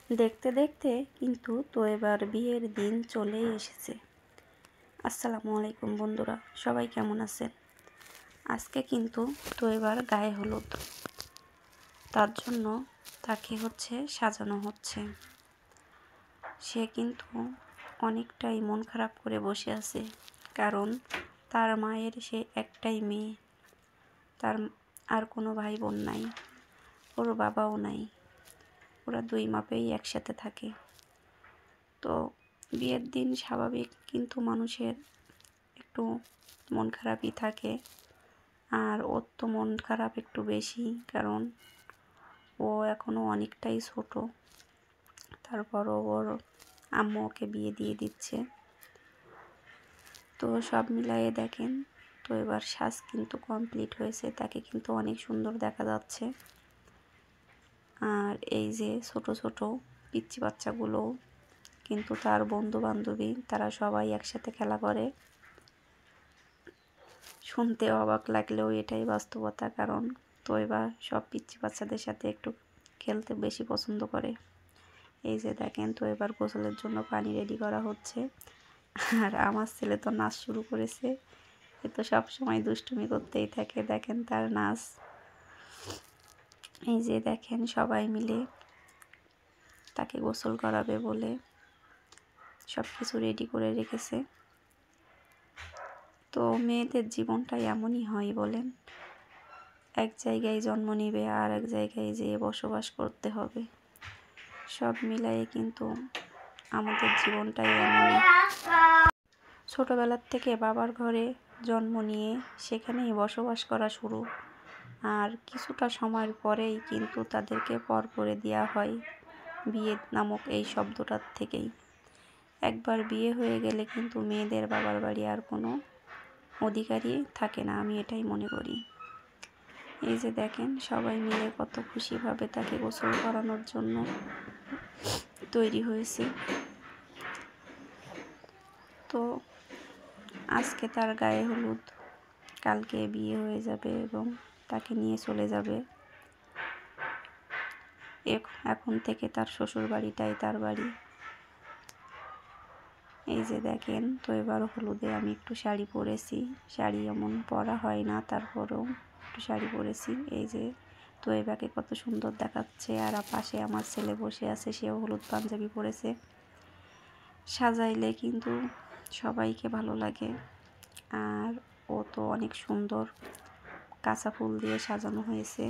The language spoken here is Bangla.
দেখতে দেখতে কিন্তু তো এবার বিয়ের দিন চলেই এসেছে। আসসালামু আলাইকুম বন্ধুরা, সবাই কেমন আছেন? আজকে কিন্তু তো এবার গায়ে হলুদ, তার জন্য তাকে সাজানো হচ্ছে। সে কিন্তু অনেকটাই মন খারাপ করে বসে আছে, কারণ তার মায়ের সে একটাই মেয়ে, তার আর কোনো ভাই বোন নাই, ওর বাবাও নাই, ওরা দুই মাপেই একসাথে থাকে। তো বিয়ের দিন স্বাভাবিক, কিন্তু মানুষের একটু মন খারাপই থাকে। আর ওর তো মন খারাপ একটু বেশি, কারণ ও এখনও অনেকটাই ছোট। তারপরও ওর আম্মু ওকে বিয়ে দিয়ে দিচ্ছে। তো সব মিলায়ে দেখেন, তো এবার সাজ কিন্তু কমপ্লিট হয়েছে, তাকে কিন্তু অনেক সুন্দর দেখা যাচ্ছে। আর এই যে ছোট ছোট পিচ্চি বাচ্চাগুলো কিন্তু তার বন্ধু বান্ধবী, তারা সবাই একসাথে খেলা করে। শুনতে অবাক লাগলেও এটাই বাস্তবতা, কারণ তো এবার সব পিচ্চি বাচ্চাদের সাথে একটু খেলতে বেশি পছন্দ করে। এই যে দেখেন, তো এবার গোসলের জন্য পানি রেডি করা হচ্ছে। আর আমার ছেলে তো নাচ শুরু করেছে, এ তো সবসময় দুষ্টুমি করতেই থাকে। দেখেন তার নাচ। এই যে দেখেন, সবাই মিলে তাকে গোসল করাবে বলে সব কিছু রেডি করে রেখেছে। তো মেয়েদের জীবনটাই এমনই হয় বলেন, এক জায়গায় জন্ম নিবে আর এক জায়গায় যেয়ে বসবাস করতে হবে। সব মিলায়ে কিন্তু আমাদের জীবনটাই এমনই। ছোটোবেলার থেকে বাবার ঘরে জন্ম নিয়ে সেখানেই বসবাস করা শুরু, আর কিছুটা সময়ের পরেই কিন্তু তাদেরকে পর করে দেওয়া হয় বিয়ে নামক এই শব্দটার থেকেই। একবার বিয়ে হয়ে গেলে কিন্তু মেয়েদের বাবার বাড়ি আর কোনো অধিকারই থাকে না, আমি এটাই মনে করি। এই যে দেখেন, সবাই মিলে কত খুশিভাবে তাকে গোসল করানোর জন্য তৈরি হয়েছে। তো আজকে তার গায়ে হলুদ, কালকে বিয়ে হয়ে যাবে এবং তাকে নিয়ে চলে যাবে। এখন থেকে তার শ্বশুর বাড়িটাই তার বাড়ি। এই যে দেখেন, তো এবার হলুদে আমি একটু শাড়ি পরেছি। শাড়ি এমন পরা হয় না, তারপরেও একটু শাড়ি পরেছি। এই যে তো এবাকে কত সুন্দর দেখাচ্ছে। আর পাশে আমার ছেলে বসে আছে, সেও হলুদ পাঞ্জাবি পরেছে। সাজাইলে কিন্তু সবাইকে ভালো লাগে। আর ও তো অনেক সুন্দর কাঁচা ফুল দিয়ে সাজানো হয়েছে।